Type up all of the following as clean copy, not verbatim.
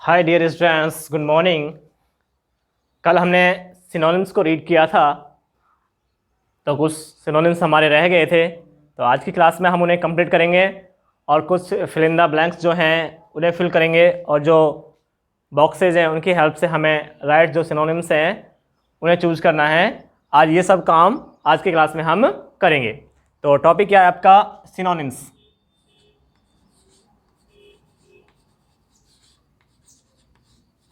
हाय dear students, good morning. कल हमने synonyms को रीड किया था, तो कुछ सिनोनिम्स हमारे रह गए थे। तो आज की क्लास में हम उन्हें कंप्लीट करेंगे और कुछ फिल इन द ब्लैंक्स जो हैं उन्हें फिल करेंगे, और जो बॉक्सेज हैं उनकी हेल्प से हमें राइट जो सिनोनिम्स हैं उन्हें चूज करना है। आज ये सब काम आज की क्लास में हम करेंगे। तो टॉपिक क्या है आपका? सिनोनिम्स।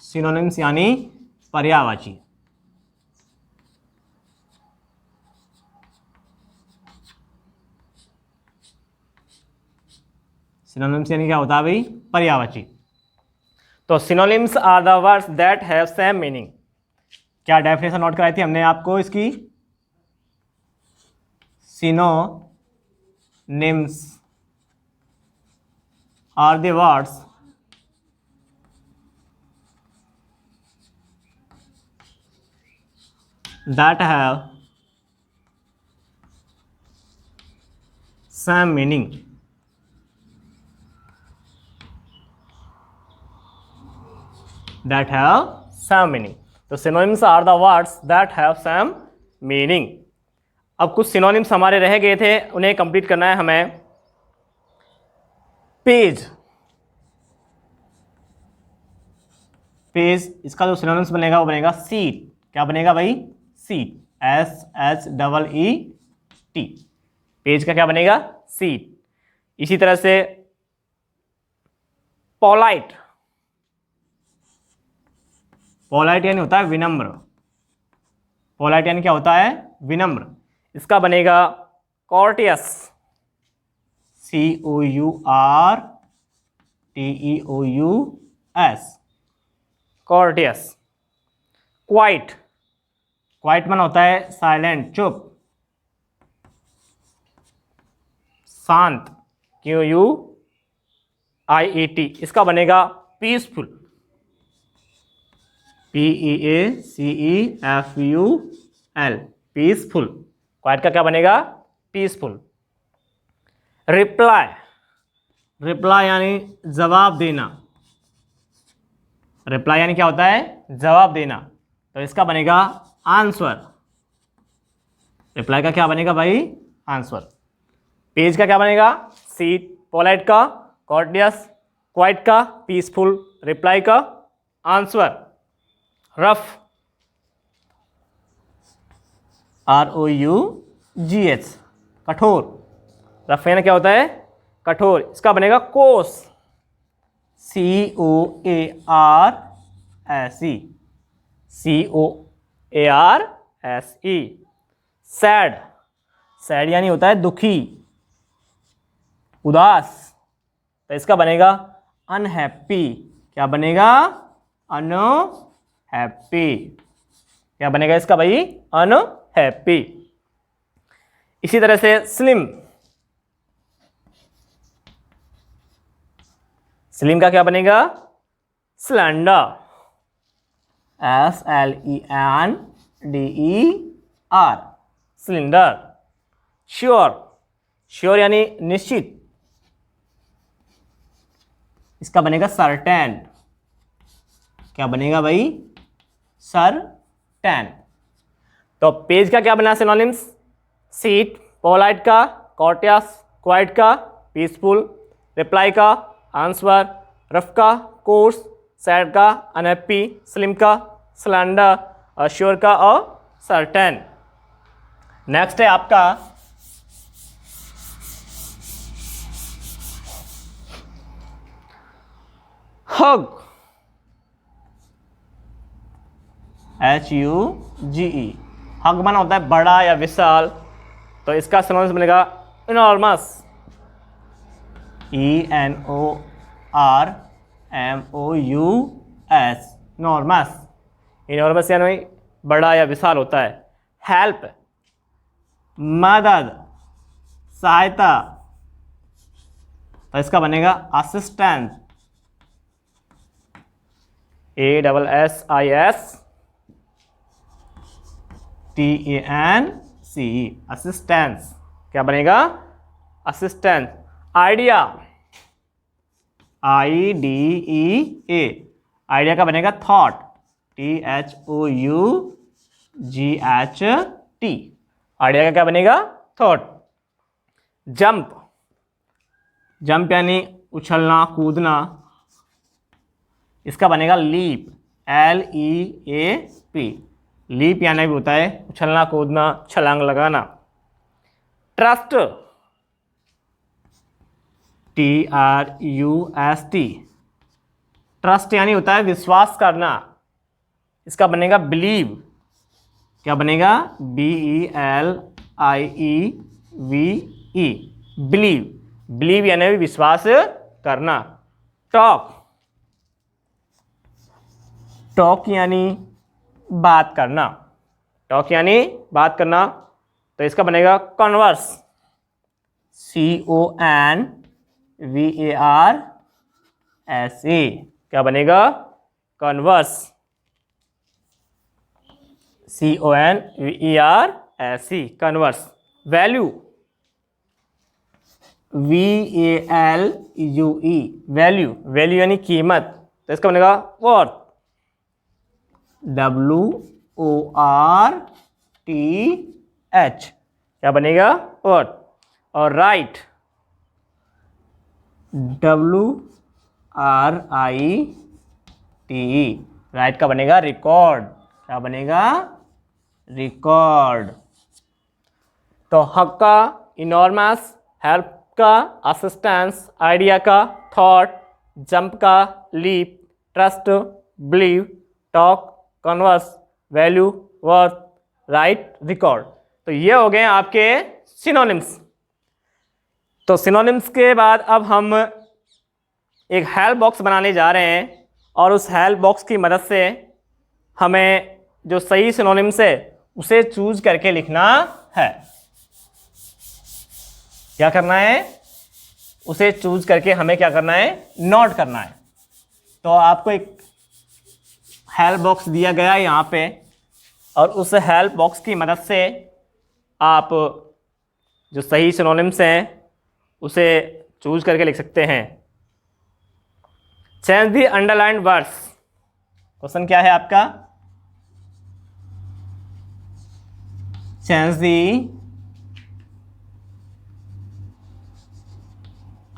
सिनोनिम्स यानी पर्यायवाची। सिनोनिम्स यानी क्या होता है भाई? पर्यायवाची। तो synonyms are the words that have same meaning. क्या डेफिनेशन नोट कराई थी हमने आपको इसकी? Synonyms are the words that have same meaning. That have same meaning. तो synonyms are the words that have same meaning. अब कुछ synonyms हमारे रह गए थे, उन्हें कंप्लीट करना है हमें। पेज, पेज इसका जो synonyms बनेगा वो बनेगा सीट। क्या बनेगा भाई? सीट। SHEET। पेज का क्या बनेगा? सीट। इसी तरह से पोलाइट, पोलाइट यानी होता है विनम्र। पोलाइट यानी क्या होता है? विनम्र। इसका बनेगा कॉर्टियस। COURTEOUS, कॉर्टियस। क्वाइट, क्वाइट माना होता है साइलेंट, चुप। शांत, QUIET। इसका बनेगा पीसफुल। PEACEFUL, peaceful. क्वाइट का क्या बनेगा? पीसफुल। रिप्लाई, रिप्लाई यानी जवाब देना। रिप्लाई यानी क्या होता है? जवाब देना। तो इसका बनेगा आंसर। रिप्लाई का क्या बनेगा भाई? आंसर। पेज का क्या बनेगा? सीट। पोलाइट का कॉर्टियस। क्वाइट का पीसफुल। रिप्लाई का आंसर। रफ, ROUGH, कठोर। रफ यानी क्या होता है? कठोर। इसका बनेगा कोस। COARSE, सैड, सैड यानी होता है दुखी, उदास। तो इसका बनेगा अनहैप्पी। क्या बनेगा? अनहैप्पी। क्या बनेगा इसका भाई? अनहैप्पी। इसी तरह से स्लिम, स्लिम का क्या बनेगा? Slender. SLENDER, cylinder. Sure, sure यानी निश्चित। इसका बनेगा सर्टेन। क्या बनेगा भाई? सर्टेन। तो पेज का क्या बना सिनोनिम्स? सीट। पोलाइट का कॉर्टियस। क्वाइट का पीसफुल। रिप्लाई का आंसर। रफ का कोर्स। सैड का अनहैप्पी। स्लिम का स्लेंडर। और श्योर का और सर्टेन। नेक्स्ट है आपका हग, HUGE। हग माना होता है बड़ा या विशाल। तो इसका सिनोनिम्स बनेगा इनॉर्मस। ENORMOUS, enormous. इनॉर्मस यानी बड़ा या विशाल होता है। हेल्प, मदद, सहायता। तो इसका बनेगा असिस्टेंट। ASSISTANCE, assistance. क्या बनेगा? असिस्टेंस। आइडिया, IDEA, आइडिया का बनेगा थॉट, THOUGHT। आइडिया का क्या बनेगा? थॉट। जंप, जंप यानी उछलना कूदना, इसका बनेगा लीप, LEAP। लीप यानी भी होता है उछलना कूदना छलांग लगाना। Trust, TRUST। ट्रस्ट यानी होता है विश्वास करना, इसका बनेगा बिलीव। क्या बनेगा? BELIEVE, believe. बिलीव यानी भी विश्वास करना। टॉक, टॉक यानी बात करना, टॉक यानी बात करना, तो इसका बनेगा कॉन्वर्स, CONVARSE। क्या बनेगा? Converse, CONVERSE, converse. Value, VALUE, value. Value यानी कीमत, तो इसका बनेगा वर्थ, WORTH। क्या बनेगा? वर्थ। और राइट, WRITE, राइट का बनेगा रिकॉर्ड। क्या बनेगा? रिकॉर्ड। तो हक का इनॉर्मस, हेल्प का असिस्टेंस, आइडिया का थॉट, जंप का leap, trust believe, talk converse, value worth, right record. तो ये हो गए आपके सिनोनिम्स। तो सिनोनिम्स के बाद अब हम एक हेल्प बॉक्स बनाने जा रहे हैं और उस हेल्प बॉक्स की मदद से हमें जो सही सिनोनिम्स है उसे चूज करके लिखना है। क्या करना है? उसे चूज करके हमें क्या करना है? नोट करना है। तो आपको एक हेल्प बॉक्स दिया गया है यहाँ पे, और उस हेल्प बॉक्स की मदद से आप जो सही सिनोनिम्स हैं उसे चूज करके लिख सकते हैं। Change the underlined words. Question क्या है आपका? Change the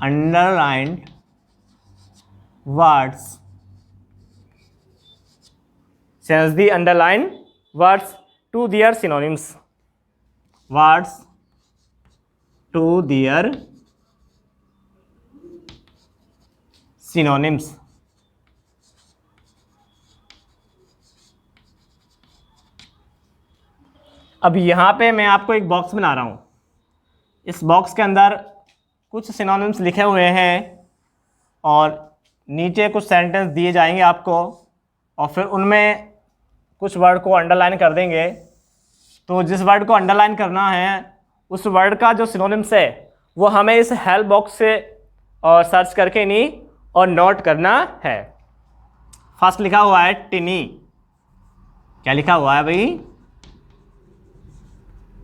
underlined words, change the underlined words to their synonyms, words to their synonyms। अब यहाँ पे मैं आपको एक बॉक्स बना रहा हूँ। इस बॉक्स के अंदर कुछ सिनोनिम्स लिखे हुए हैं और नीचे कुछ सेंटेंस दिए जाएंगे आपको, और फिर उनमें कुछ वर्ड को अंडरलाइन कर देंगे। तो जिस वर्ड को अंडरलाइन करना है उस वर्ड का जो सिनोनिम्स है वो हमें इस हेल्प बॉक्स से और सर्च करके नहीं और नोट करना है। फर्स्ट लिखा हुआ है टिनी। क्या लिखा हुआ है भाई?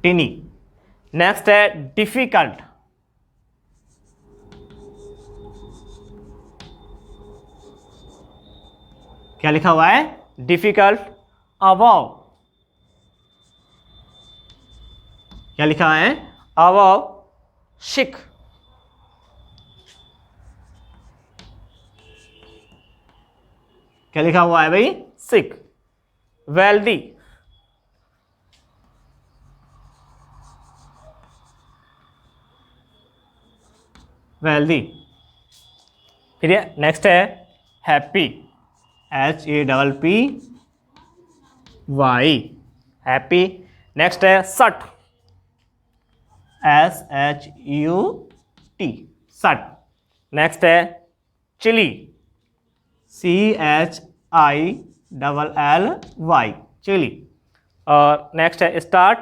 टिनी। नेक्स्ट है डिफिकल्ट। क्या लिखा हुआ है? डिफिकल्ट। अबव। क्या लिखा है? अबव। शिक। क्या लिखा हुआ है भाई? सिक। वेल्दी। वेल्दी। फिर नेक्स्ट है हैप्पी। HAPPY, happy. नेक्स्ट है सट। SHUT, shut. नेक्स्ट है चिली। CHILLY, chilly. और नेक्स्ट है स्टार्ट।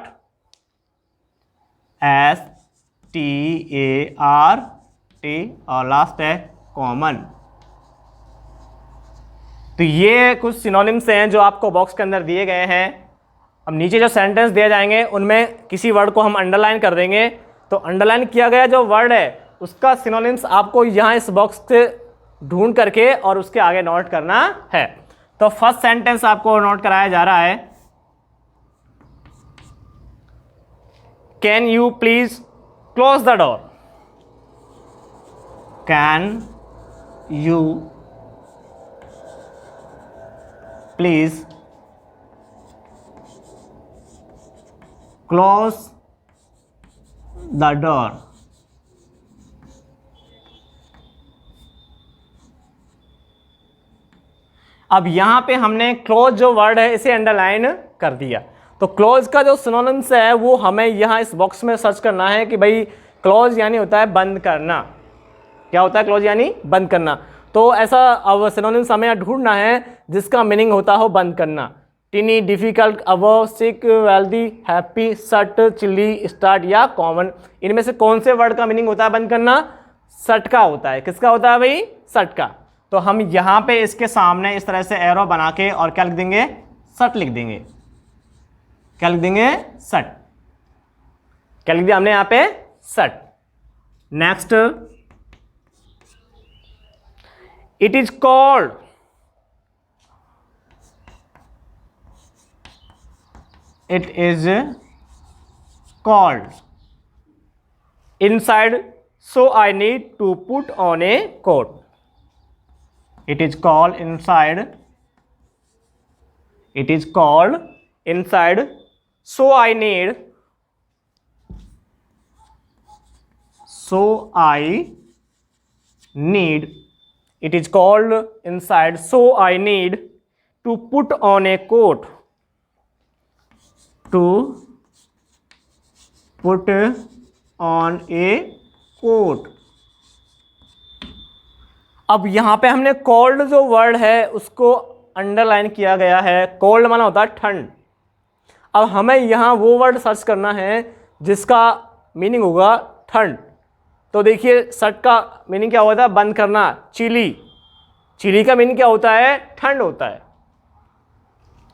START, और लास्ट है कॉमन। तो ये कुछ सिनोनिम्स हैं जो आपको बॉक्स के अंदर दिए गए हैं। अब नीचे जो सेंटेंस दिए जाएंगे उनमें किसी वर्ड को हम अंडरलाइन कर देंगे, तो अंडरलाइन किया गया जो वर्ड है उसका सिनोनिम्स आपको यहाँ इस बॉक्स से ढूंढ करके और उसके आगे नोट करना है। तो फर्स्ट सेंटेंस आपको नोट कराया जा रहा है, can you please close the door. Can you please close the door. अब यहां पे हमने क्लोज जो वर्ड है इसे अंडरलाइन कर दिया। तो क्लोज का जो सिनोनिम्स है वो हमें यहां इस बॉक्स में सर्च करना है कि भाई क्लोज यानी होता है बंद करना। क्या होता है क्लोज यानी बंद करना। तो ऐसा अब सिनोनिम्स हमें यहाँ ढूंढना है जिसका मीनिंग होता हो बंद करना। टिनी, डिफिकल्ट, अबव, सिक, वेल्दी, हैप्पी, सट, चिल्ली, स्टार्ट या कॉमन। इनमें से कौन से वर्ड का मीनिंग होता है बंद करना? सट का होता है। किसका होता है भाई? सट का। तो हम यहाँ पे इसके सामने इस तरह से एरो बना के और क्या लिख देंगे? सट लिख देंगे। क्या लिख देंगे? सट। क्या लिख दिया हमने यहाँ पे? सट। Next, it is called. It is called inside, so I need to put on a coat. It is called inside. It is called inside, so I need. So I need. It is called inside, so I need to put on a coat. To put on a coat. अब यहां पे हमने cold जो word है उसको underline किया गया है। कोल्ड माना होता है ठंड। अब हमें यहां वो वर्ड सर्च करना है जिसका मीनिंग होगा ठंड। तो देखिए सट का मीनिंग क्या होता है? बंद करना। चिली, चिली का मीनिंग क्या होता है? ठंड होता है।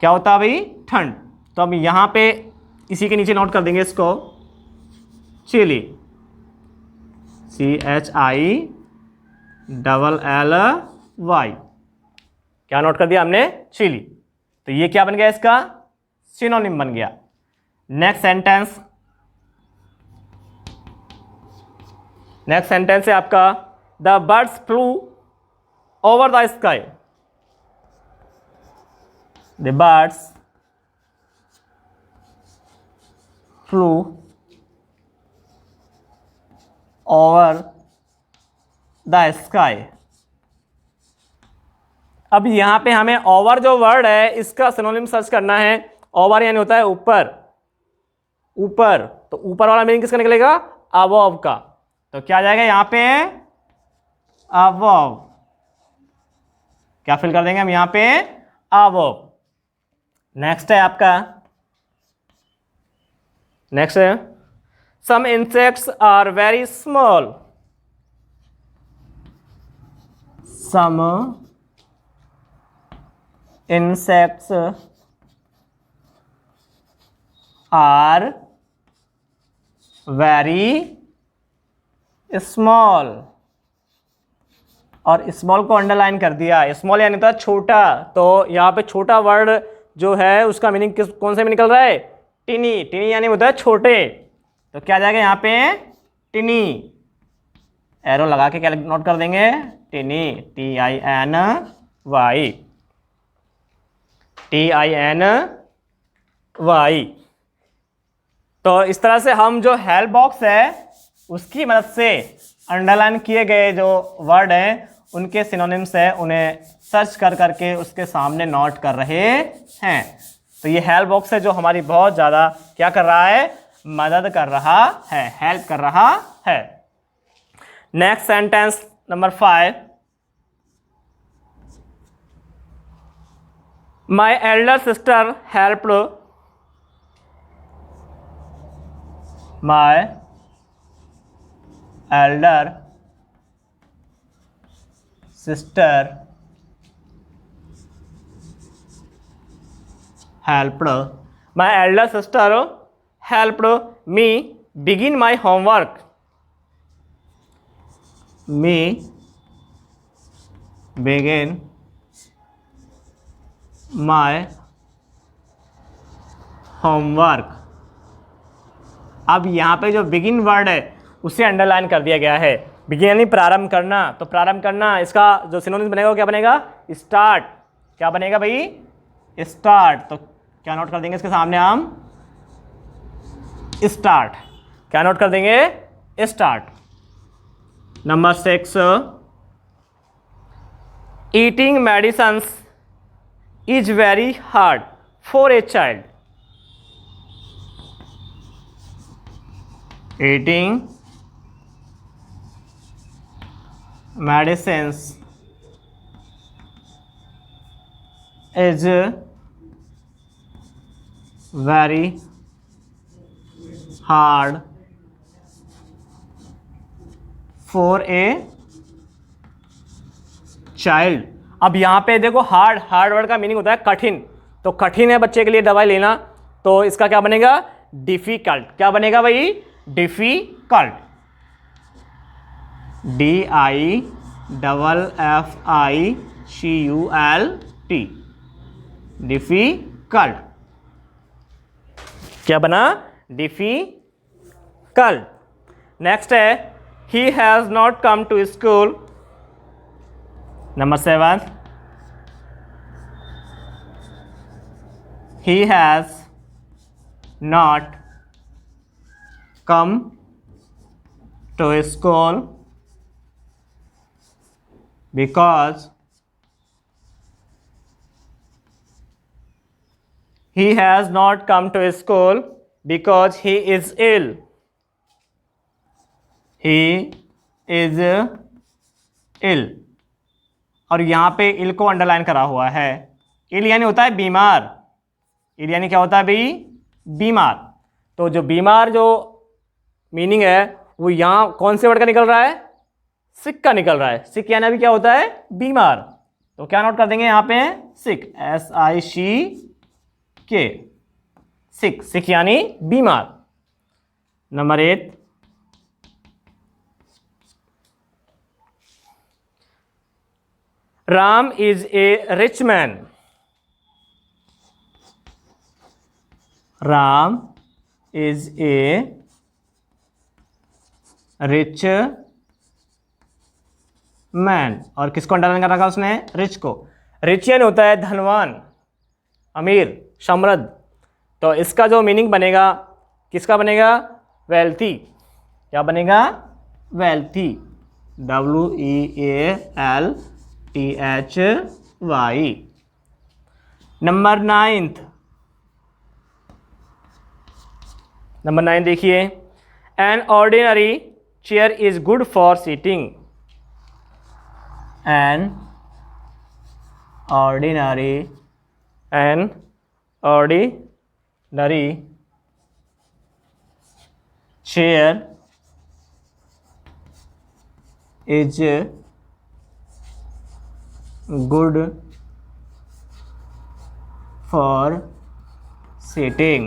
क्या होता है भाई? ठंड। तो हम यहाँ पे इसी के नीचे नोट कर देंगे इसको, चिली, CHILLY। क्या नोट कर दिया हमने? चिली। तो ये क्या बन गया? इसका सिनोनिम बन गया। नेक्स्ट सेंटेंस, नेक्स्ट सेंटेंस है आपका, the birds flu over the sky. The birds flew over the sky। अब यहां पे हमें ओवर जो वर्ड है इसका सिनोनिम सर्च करना है। ओवर यानी होता है ऊपर, ऊपर। तो ऊपर वाला मीनिंग किसका निकलेगा? अबव का। तो क्या आ जाएगा यहां पे? अबव। क्या फिल कर देंगे हम यहां पे? अबव। नेक्स्ट है आपका, नेक्स्ट है, some insects are very small. Some insects are very small. और स्मॉल को अंडरलाइन कर दिया। स्मॉल यानी था छोटा। तो यहाँ पे छोटा वर्ड जो है उसका मीनिंग कौन से में निकल रहा है? टिनी। टिनी यानी होता है छोटे। तो क्या आ जाएगा यहाँ पे? टिनी। एरो लगा के क्या नोट कर देंगे? टिनी, TINY, TINY। तो इस तरह से हम जो हेल्प बॉक्स है उसकी मदद से अंडरलाइन किए गए जो वर्ड हैं उनके सिनोनिम्स है उन्हें सर्च कर करके उसके सामने नोट कर रहे हैं। तो ये हेल्प बॉक्स है जो हमारी बहुत ज़्यादा क्या कर रहा है? मदद कर रहा है, हेल्प कर रहा है। Next sentence number 5, my elder sister helped. My elder sister helped. My elder sister helped me begin my homework. Me begin my homework. अब यहाँ पे जो बिगिन वर्ड है उसे अंडरलाइन कर दिया गया है। बिगिन यानी प्रारंभ करना, तो प्रारंभ करना इसका जो सिनोनिम बनेगा वो क्या बनेगा? स्टार्ट। क्या बनेगा भाई? स्टार्ट। तो क्या नोट कर देंगे इसके सामने हम? स्टार्ट। क्या नोट कर देंगे? Start. Number 6, eating medicines is very hard for a child. eating medicines is very hard for a child। अब यहाँ पे देखो हार्ड वर्ड का मीनिंग होता है कठिन, तो कठिन है बच्चे के लिए दवाई लेना, तो इसका क्या बनेगा? डिफिकल्ट। क्या बनेगा भाई? डिफिकल्ट। DIFFICULT। डिफिकल्ट। क्या बना? डिफिकल्ट। नेक्स्ट है he has not come to school. Number 7, he has not come to school because he has not come to school because he is ill। he is ill। और यहाँ पे इल को underline करा हुआ है। इल यानी होता है बीमार। इल यानी क्या होता है भाई? बीमार। तो जो बीमार जो मीनिंग है वो यहाँ कौन से वर्ड का निकल रहा है? सिक का निकल रहा है। सिक यानी अभी क्या होता है? बीमार। तो क्या नोट कर देंगे यहाँ पे? सिक। SICK। सिक। सिक यानी बीमार। Number 8, Ram is a rich man. Ram is a rich man. और किसको अंडरलाइन कर रखा उसने? रिच को। रिच यानी होता है धनवान, अमीर, समृद्ध। तो इसका जो मीनिंग बनेगा किसका बनेगा? वेल्थी। क्या बनेगा? वेल्थी। WEALTHY। नंबर 9 देखिए, an ordinary chair is good for seating. An ordinary chair is good for seating.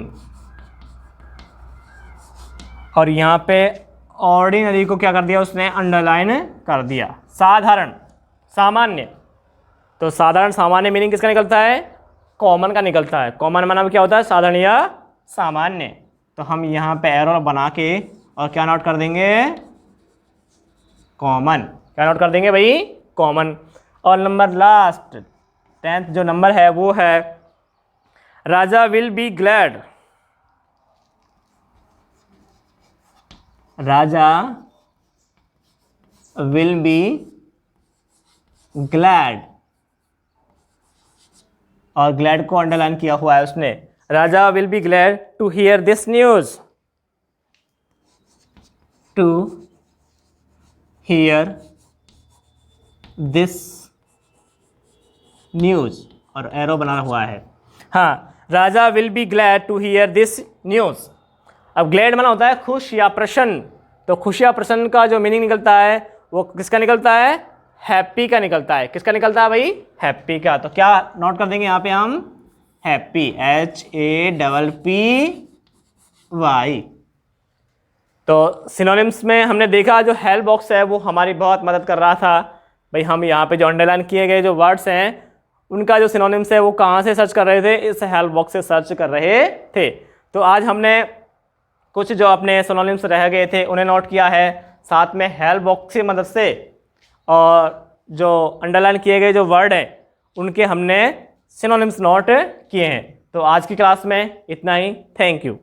और यहाँ पे ऑर्डिनरी को क्या कर दिया उसने? अंडरलाइन कर दिया। साधारण, सामान्य। तो साधारण सामान्य मीनिंग किसका निकलता है? कॉमन का निकलता है। कॉमन माना क्या होता है? साधारण या सामान्य। तो हम यहाँ पे एरो बना के और क्या नोट कर देंगे? कॉमन। क्या नोट कर देंगे भाई? कॉमन। और नंबर लास्ट 10th जो नंबर है वो है Raja will be glad. Raja will be glad. और ग्लैड को अंडरलाइन किया हुआ है उसने। Raja will be glad to hear this news. To hear this news. और एरो बना हुआ है। हाँ, Raja will be glad to hear this news. अब ग्लैड माना होता है खुश या प्रसन्न। तो खुश या प्रसन्न का जो मीनिंग निकलता है वो किसका निकलता है? हैप्पी का निकलता है। किसका निकलता है भाई? हैप्पी का। तो क्या नोट कर देंगे यहाँ पे हम? हैप्पी। HAPPY। तो सिनोनिम्स में हमने देखा जो हेल्प बॉक्स है वो हमारी बहुत मदद कर रहा था भाई। हम यहाँ पे जो अंडरलाइन किए गए जो वर्ड्स हैं उनका जो सिनोनिम्स है वो कहाँ से सर्च कर रहे थे, इस हेल्प बॉक्स से सर्च कर रहे थे। तो आज हमने कुछ जो अपने सिनोनिम्स रह गए थे उन्हें नोट किया है, साथ में हेल्प बॉक्स की मदद से, और जो अंडरलाइन किए गए जो वर्ड हैं उनके हमने सिनोनिम्स नोट किए हैं। तो आज की क्लास में इतना ही। Thank you.